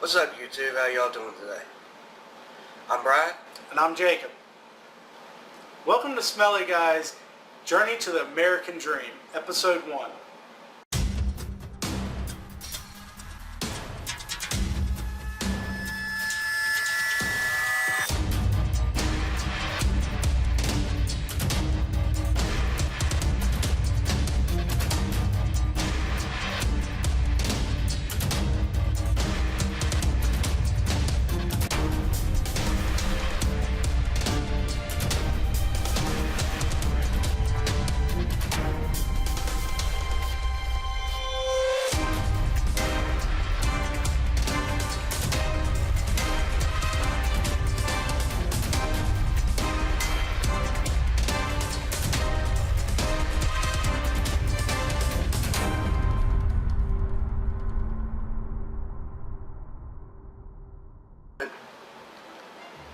What's up, YouTube? How y'all doing today? I'm Brian. And I'm Jacob. Welcome to Smelly Guy's Journey to the American Dream, Episode 1.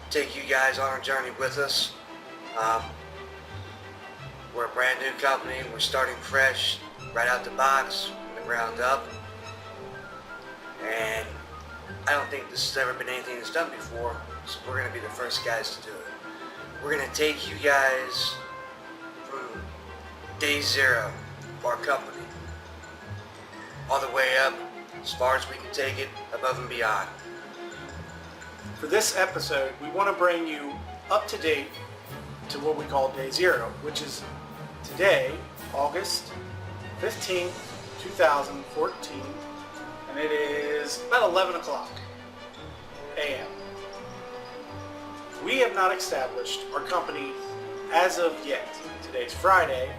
Take you guys on a journey with us. We're a brand new company. We're starting fresh, right out the box, from the ground up. And I don't think this has ever been anything that's done before, so we're going to be the first guys to do it. We're going to take you guys from day zero of our company, all the way up, as far as we can take it, above and beyond. For this episode, we want to bring you up to date to what we call Day Zero, which is today, August 15th, 2014, and it is about 11 o'clock a.m. We have not established our company as of yet. Today's Friday.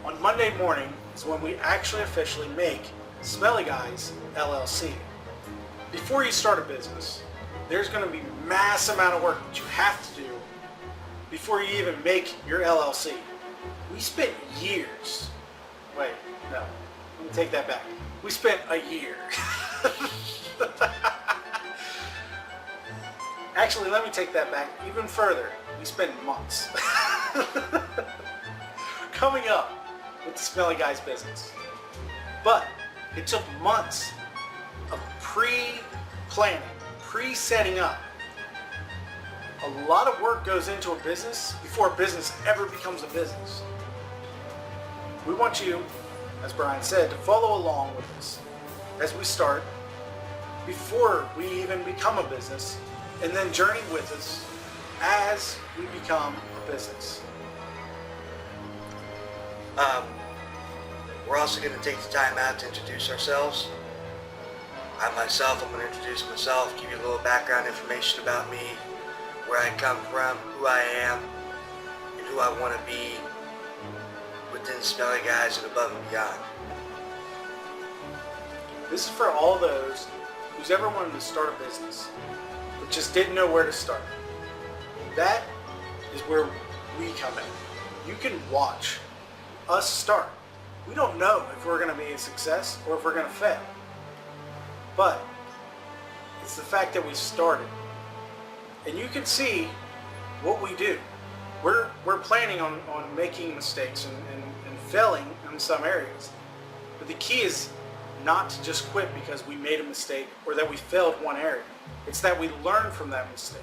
On Monday morning is when we actually officially make Smelly Guys LLC. Before you start a business, there's going to be a mass amount of work that you have to do before you even make your LLC. We spent years. Wait, no. Let me take that back. We spent a year. Actually, let me take that back even further. We spent months coming up with the Smelly Guys business. But it took months of pre-planning, pre-setting up. A lot of work goes into a business before a business ever becomes a business. We want you, as Brian said, to follow along with us as we start before we even become a business, and then journey with us as we become a business. We're also going to take the time out to introduce ourselves. I'm going to introduce myself, give you a little background information about me, where I come from, who I am, and who I want to be within Smelly Guys and above and beyond. This is for all those who's ever wanted to start a business, but just didn't know where to start. That is where we come in. You can watch us start. We don't know if we're going to be a success or if we're going to fail. But it's the fact that we started. And you can see what we do. We're planning on making mistakes and failing in some areas. But the key is not to just quit because we made a mistake or that we failed one area. It's that we learn from that mistake,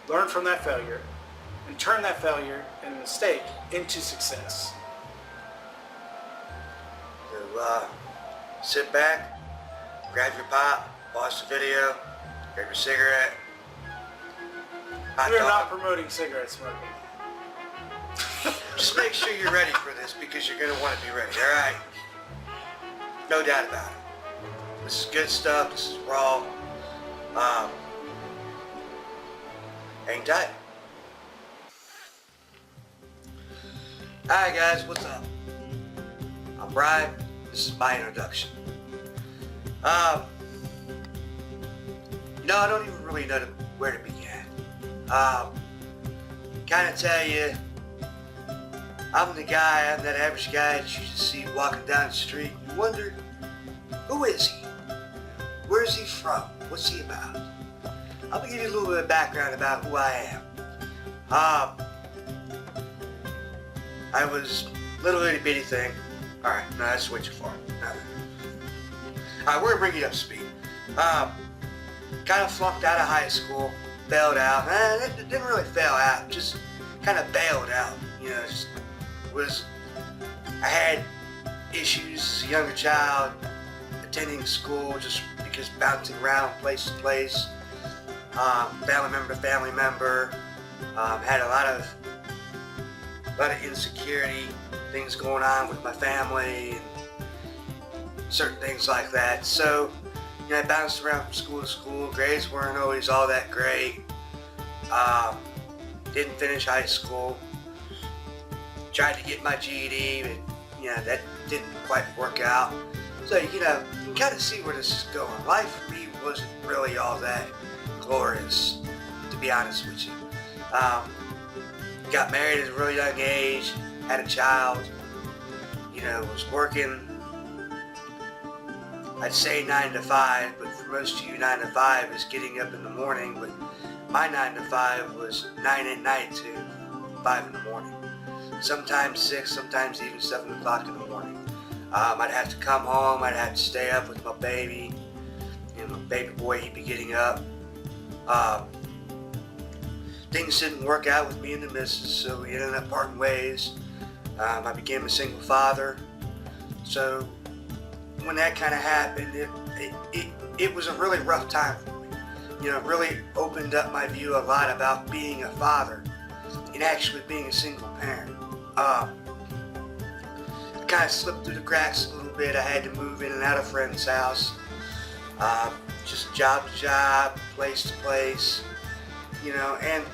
learn from that failure, and turn that failure and mistake into success. So sit back, grab your pop, pause the video, grab your cigarette. We are not promoting cigarette smoking. Just make sure you're ready for this because you're going to want to be ready, alright? No doubt about it. This is good stuff, this is raw. Hang tight. Alright guys, what's up? I'm Brian. This is my introduction. I don't even really know where to begin. Kind of tell you, I'm that average guy that you just see walking down the street. You wonder, who is he? Where is he from? What's he about? I'm gonna give you a little bit of background about who I am. I was little itty bitty thing. Alright, no, that's way too far. Alright, we're gonna bring you up to speed. kind of flunked out of high school, bailed out. Didn't really fail out, just kind of bailed out. You know, just I had issues as a younger child, attending school just because bouncing around place to place, family member to family member, had a lot of insecurity, things going on with my family, and certain things like that. So, you know, I bounced around from school to school. Grades weren't always all that great. Didn't finish high school. Tried to get my GED, but you know, that didn't quite work out. So, you know, you can kind of see where this is going. Life for me wasn't really all that glorious, to be honest with you. Got married at a really young age, had a child, you know, was working, I'd say 9 to 5, but for most of you 9 to 5 is getting up in the morning, but my 9 to 5 was 9 at night to 5 in the morning. Sometimes 6, sometimes even 7 o'clock in the morning. I'd have to come home, I'd have to stay up with my baby, you know, my baby boy, he'd be getting up. Things didn't work out with me and the missus, so we ended up parting ways. I became a single father. So when that kind of happened, it was a really rough time for me. You know, it really opened up my view a lot about being a father and actually being a single parent. I kind of slipped through the cracks a little bit. I had to move in and out of friends' house, just job to job, place to place, you know, and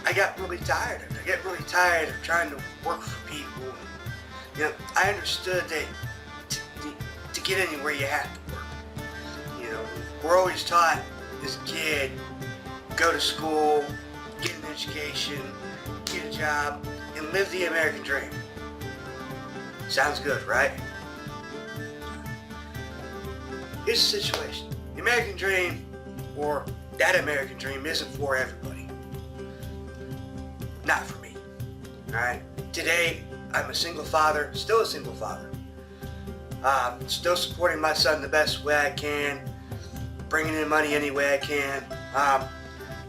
I got really tired of it. I got really tired of trying to work for people. You know, I understood that to get anywhere you have to work. You know, we're always taught as a kid, go to school, get an education, get a job, and live the American dream. Sounds good, right? Here's the situation. The American dream, or that American dream, isn't for everybody. Not for me. Alright? Today, I'm a single father, still a single father. Still supporting my son the best way I can, bringing in money any way I can.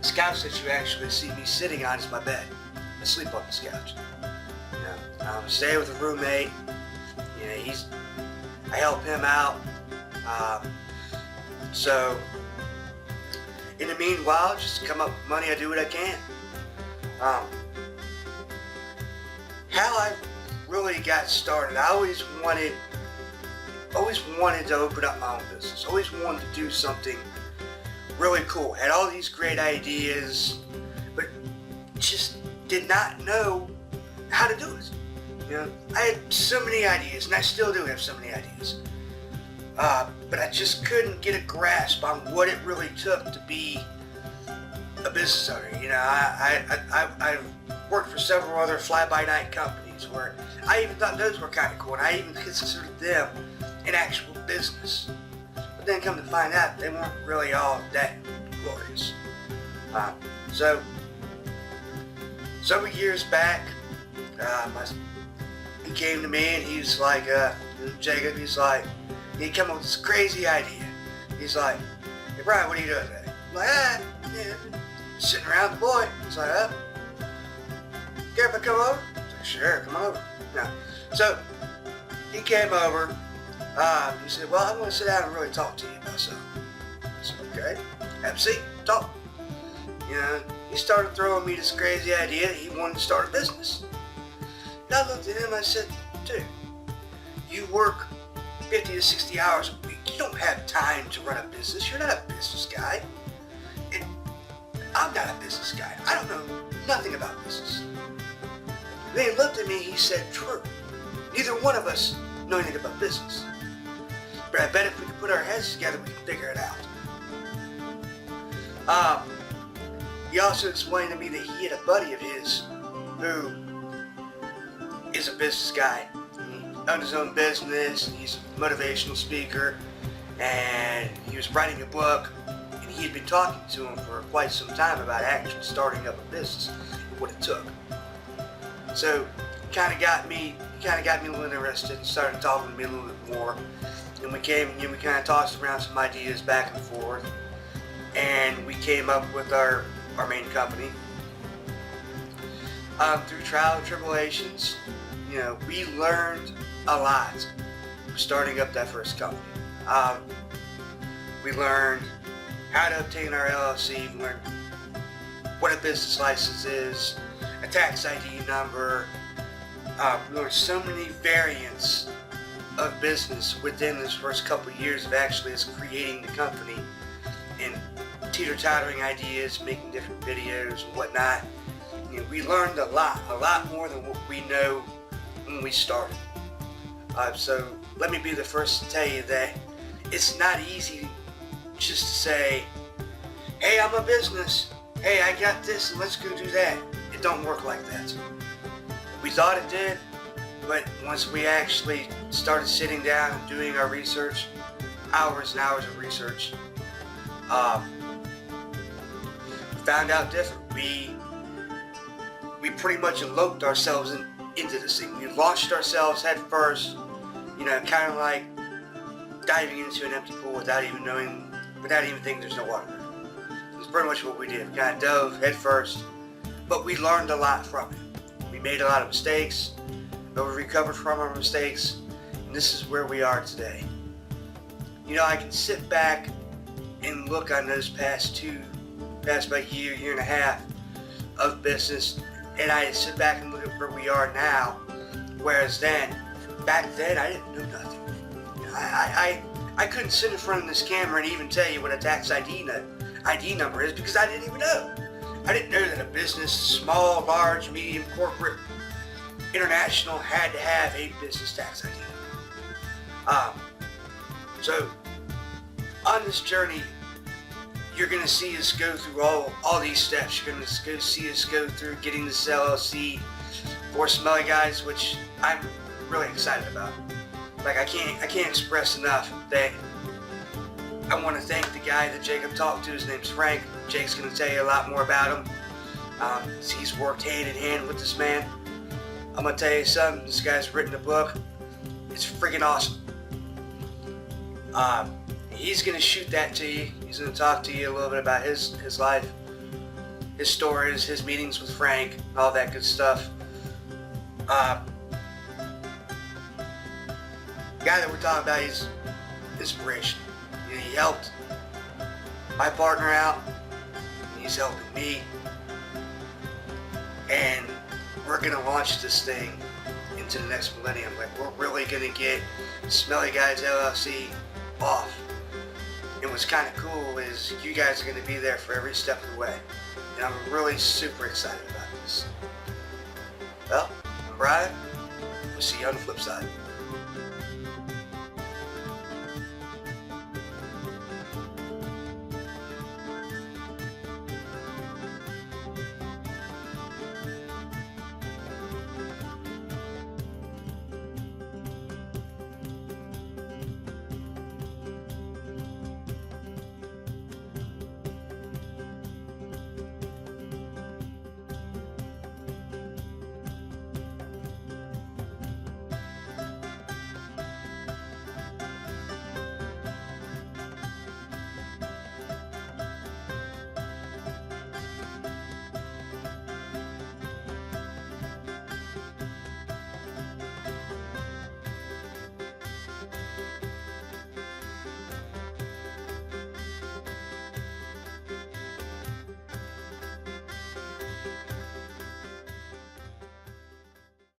This couch that you actually see me sitting on is my bed. I sleep on this couch. You know, I stay with a roommate. You know, I help him out. So, in the meanwhile, just to come up with money, I do what I can. How I really got started, I always wanted to open up my own business. Always wanted to do something really cool. Had all these great ideas, but just did not know how to do it. You know, I had so many ideas, and I still do have so many ideas. But I just couldn't get a grasp on what it really took to be a business owner. You know, I've worked for several other fly-by-night companies where I even thought those were kind of cool, and I even considered them an actual business. But then come to find out, they weren't really all that glorious. So, several years back, he came to me and he's like, Jacob, he's like, he came up with this crazy idea. He's like, hey Brian, what are you doing today? I'm like, yeah, sitting around the boy. He's like, care if I come over? I was like, sure, come over. No. So, he came over. He said, well, I want to sit down and really talk to you about something. I said, okay, have a seat, talk. You know, he started throwing me this crazy idea that he wanted to start a business. And I looked at him and I said, dude, you work 50 to 60 hours a week. You don't have time to run a business. You're not a business guy. And I'm not a business guy. I don't know nothing about business. And then he looked at me and he said, true. Neither one of us know anything about business. But I bet if we can put our heads together, we can figure it out. He also explained to me that he had a buddy of his who is a business guy. He owned his own business, he's a motivational speaker, and he was writing a book, and he had been talking to him for quite some time about actually starting up a business and what it took. So he kind of got me a little interested and started talking to me a little bit more. And we kind of tossed around some ideas back and forth. And and we came up with our main company. Through trial and tribulations, you know, we learned a lot starting up that first company. We learned how to obtain our LLC, we learned what a business license is, a tax ID number. We learned so many variants of business within this first couple of years of actually us creating the company and teeter-tottering ideas, making different videos and whatnot. You know, we learned a lot more than what we know when we started. So let me be the first to tell you that it's not easy just to say, hey, I'm a business, hey, I got this and let's go do that. It don't work like that. We thought it did, but once we actually started sitting down and doing our research, hours and hours of research, found out different. We pretty much eloped ourselves into this thing. We launched ourselves head first, you know, kind of like diving into an empty pool without even thinking there's no water there. That's pretty much what we did. We kind of dove head first, but we learned a lot from it. We made a lot of mistakes, but we recovered from our mistakes, and this is where we are today. You know, I can sit back and look on those past about year and a half of business, and I sit back and look at where we are now, whereas back then I didn't know nothing. You know, I couldn't sit in front of this camera and even tell you what a tax ID number is because I didn't even know. I didn't know that a business, small, large, medium, corporate, international, had to have a business tax ID number. So on this journey, you're going to see us go through all these steps. You're going to see us go through getting this LLC for Smelly Guys, which I'm really excited about. Like, I can't express enough that I want to thank the guy that Jacob talked to. His name's Frank. Jake's going to tell you a lot more about him. He's worked hand in hand with this man. I'm going to tell you something. This guy's written a book. It's freaking awesome. He's going to shoot that to you. He's going to talk to you a little bit about his life, his stories, his meetings with Frank, all that good stuff. The guy that we're talking about is inspiration. You know, he helped my partner out, and he's helping me, and we're going to launch this thing into the next millennium. Like, we're really going to get Smelly Guys LLC off. And what's kind of cool is you guys are going to be there for every step of the way. And I'm really super excited about this. Well, I'm Brian. We'll see you on the flip side.